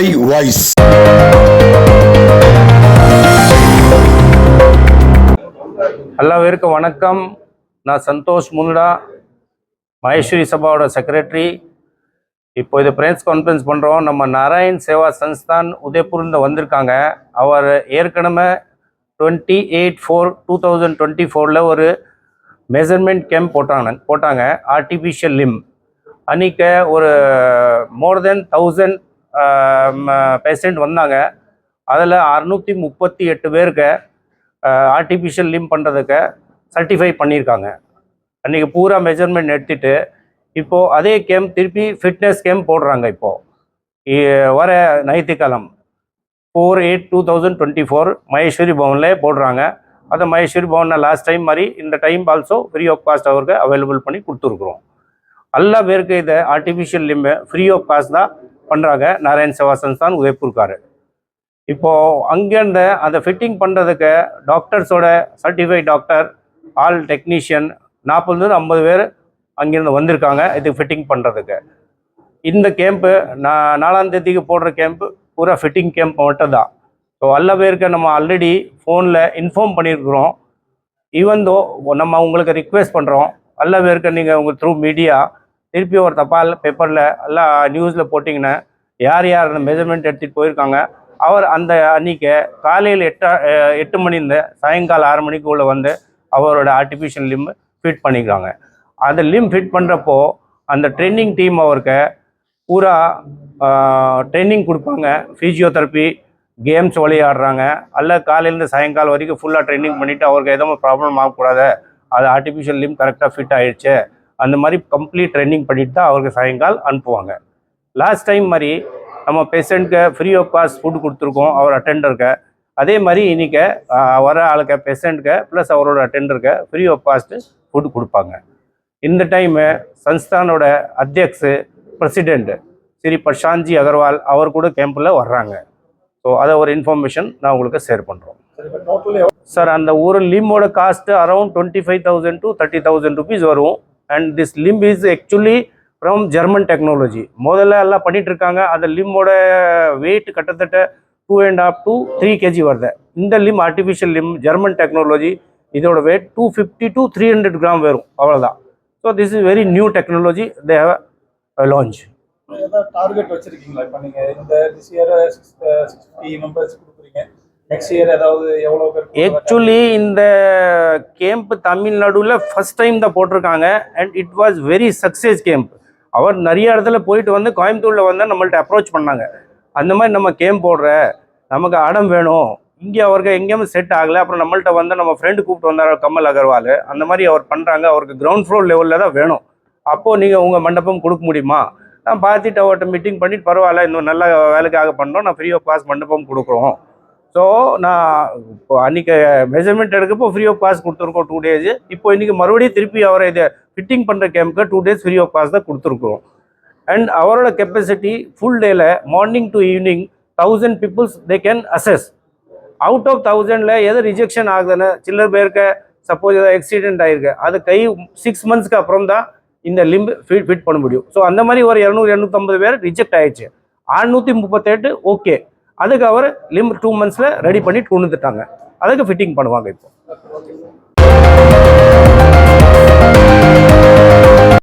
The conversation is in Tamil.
my voice. எல்லாருக்கும் வணக்கம். நான் சந்தோஷ் முன்டா, மகேஸ்வரி சபாவோட செக்ரட்டரி. இப்போ இது பிரஸ் கான்ஃபரன்ஸ் பண்ணுறோம். நம்ம நாராயண் சேவா சன்ஸ்தான் உதய்பூர்ல வந்திருக்காங்க. அவர் ஏற்கனவே 28/4/2024 ஒரு மெஷர்மெண்ட் கேம்ப் போட்டாங்க ஆர்டிஃபிஷியல் லிம். அன்றைக்கி ஒரு மோர் தென் 1000 பேஷண்ட் வந்தாங்க. அதில் 638 பேருக்கு ஆர்டிஃபிஷியல் லிம் பண்ணுறதுக்கு சர்டிஃபை பண்ணியிருக்காங்க. அன்றைக்கி பூரா மெஷர்மெண்ட் எடுத்துகிட்டு இப்போது அதே கேம்ப் திருப்பி ஃபிட்னஸ் கேம்ப் போடுறாங்க. இப்போது வர ஞாயிற்றுக்கிழமை 4/8/2024 மகேஸ்வரி பவனில் போடுறாங்க. அதை மகேஸ்வரி பவனில் லாஸ்ட் டைம் மாதிரி இந்த time also free of cost அவருக்கு அவைலபிள் பண்ணி கொடுத்துருக்குறோம். எல்லா பேருக்கு இதை artificial limb free of cost தான் பண்ணுறாங்க நாராயண் சேவா சன்ஸ்தான் உதய்பூர்கார். இப்போது அங்கேருந்து அதை ஃபிட்டிங் பண்ணுறதுக்கு டாக்டர்ஸோட சர்டிஃபைட் டாக்டர், ஆல் டெக்னீஷியன் 40-50 பேர் அங்கேருந்து வந்திருக்காங்க இது ஃபிட்டிங் பண்ணுறதுக்கு. இந்த கேம்ப்பு 4ஆம் தேதிக்கு போடுற கேம்ப்பு பூரா ஃபிட்டிங் கேம்ப் மட்டும் தான். ஸோ எல்லா பேருக்கு நம்ம ஆல்ரெடி ஃபோனில் இன்ஃபார்ம் பண்ணியிருக்கிறோம். ஈவன் தோ நம்ம உங்களுக்கு ரிக்வெஸ்ட் பண்ணுறோம், எல்லா பேருக்கு நீங்கள் உங்கள் த்ரூ மீடியா திருப்பி ஒரு தபால் பேப்பரில் எல்லாம் நியூஸில் போட்டிங்கன்னா யார் யார் அந்த மெஷர்மெண்ட் எடுத்துகிட்டு போயிருக்காங்க அவர் அந்த அன்றைக்கி காலையில் 8 மணிலேருந்து சாயங்காலம் 6 மணிக்குள்ளே வந்து அவரோட ஆர்டிஃபிஷியல் லிம் ஃபிட் பண்ணிக்கிறாங்க. அந்த லிம் ஃபிட் பண்ணுறப்போ அந்த ட்ரைனிங் டீம் அவருக்கு பூரா ட்ரைனிங் கொடுப்பாங்க. ஃபிசியோதெரப்பி, கேம்ஸ் விளையாடுறாங்க. அல்ல காலையிலேருந்து சாயங்காலம் வரைக்கும் ஃபுல்லாக ட்ரைனிங் பண்ணிவிட்டு அவருக்கு எதுவும் ப்ராப்ளம் ஆகக்கூடாது, அது ஆர்டிஃபிஷியல் லிம் கரெக்டாக ஃபிட் ஆகிடுச்சு, அந்த மாதிரி கம்ப்ளீட் ட்ரைனிங் பண்ணிவிட்டு தான் அவருக்கு சாயங்காலம் அனுப்புவாங்க. லாஸ்ட் டைம் மாதிரி நம்ம பேஷண்ட்க்கு ஃப்ரீ ஆஃப் காஸ்ட் ஃபுட் கொடுத்துருக்கோம் அவர் அட்டெண்டருக்கு. அதே மாதிரி இன்றைக்கி வர ஆளுக்கு பேஷண்ட்க்கு ப்ளஸ் அவரோட அட்டெண்டருக்கு ஃப்ரீ ஆஃப் காஸ்ட்டு ஃபுட் கொடுப்பாங்க. இந்த டைமு சன்ஸ்தானோட அத்தியக்ஷு பிரசிடெண்ட் ஸ்ரீ பிரசாந்த்ஜி அகர்வால் அவர் கூட கேம்பில் வர்றாங்க. ஸோ அதை ஒரு இன்ஃபர்மேஷன் நான் உங்களுக்கு ஷேர் பண்ணுறோம். சார், அந்த ஒரு லிம்மோட காஸ்ட்டு அரௌண்ட் 25,000 to 30,000 rupees வரும். And this limb is actually from German technology. முதல்ல எல்லாம் பண்ணிகிட்ருக்காங்க. அந்த லிம்மோட வெயிட் கிட்டத்தட்ட 2.5 to 3 kg வருது. இந்த limb artificial limb German technology. இதோட வெயிட் 250 to 300 grams வரும், அவ்வளோதான். So this is very new technology they have launch. Target வச்சுருக்கீங்களா? இப்போ நீங்கள் இந்த திஸ் இயர் 60 மெம்பர்ஸ் கொடுக்குறீங்க, நெக்ஸ்ட் இயர் ஏதாவது எவ்வளோ பேர்? ஆக்சுவலி இந்த கேம்ப் தமிழ்நாடுல ஃபர்ஸ்ட் டைம் தான் போட்டிருக்காங்க. And it was very success camp. அவர் நிறைய இடத்துல போயிட்டு வந்து கோயம்புத்தூரில் வந்து நம்மள்ட்ட அப்ரோச் பண்ணாங்க, அந்த மாதிரி நம்ம கேம்ப் போடுற, நமக்கு இடம் வேணும், இங்கே அவருக்கு எங்கேயுமே செட் ஆகலை. அப்புறம் நம்மள்ட்ட வந்து நம்ம ஃப்ரெண்டு கூப்பிட்டு வந்தார் கமல் அகர்வால், அந்த மாதிரி அவர் பண்ணுறாங்க. அவருக்கு கிரவுண்ட் ஃப்ளோர் லெவலில் தான் வேணும். அப்போது நீங்கள் உங்கள் மண்டபம் கொடுக்க முடியுமா? நான் பார்த்துட்டு அவர்கிட்ட மீட்டிங் பண்ணிட்டு பரவாயில்ல, இன்னும் நல்ல வேலைக்காக பண்ணுறோம், நான் ஃப்ரீ ஆஃப் காஸ்ட் மண்டபம் கொடுக்குறோம். ஸோ நான் இப்போ அன்றைக்கி மெஷர்மெண்ட் எடுக்கப்போ ஃப்ரீ ஆஃப் காஸ்ட் கொடுத்துருக்கோம் 2 days. இப்போ இன்றைக்கி மறுபடியும் திருப்பி அவரை இதை ஃபிட்டிங் பண்ணுற கேம்ப்க்கு 2 days ஃப்ரீ ஆஃப் காஸ்ட் தான் கொடுத்துருக்குறோம். அண்ட் அவரோட கெப்பாசிட்டி ஃபுல் டேயில் morning to evening 1000 peoples they can assess. Out of 1000ல் எது ரிஜெக்ஷன் ஆகுதுன்னு சில்லர் பேருக்கு சப்போஸ் ஏதாவது ஆக்சிடென்ட் ஆகிருக்கு, அது 6 monthsக்கு அப்புறம் தான் இந்த லிம்பு ஃபிட் பண்ண முடியும். ஸோ அந்த மாதிரி ஒரு 200-250 பேர் ரிஜெக்ட் ஆகிடுச்சு. 638 ஓகே, அதுக்கு அவர் லிம் 2 monthsல ரெடி பண்ணி கொண்டு வந்துட்டாங்க. அதுக்கு ஃபிட்டிங் பண்ணுவாங்க இப்போ.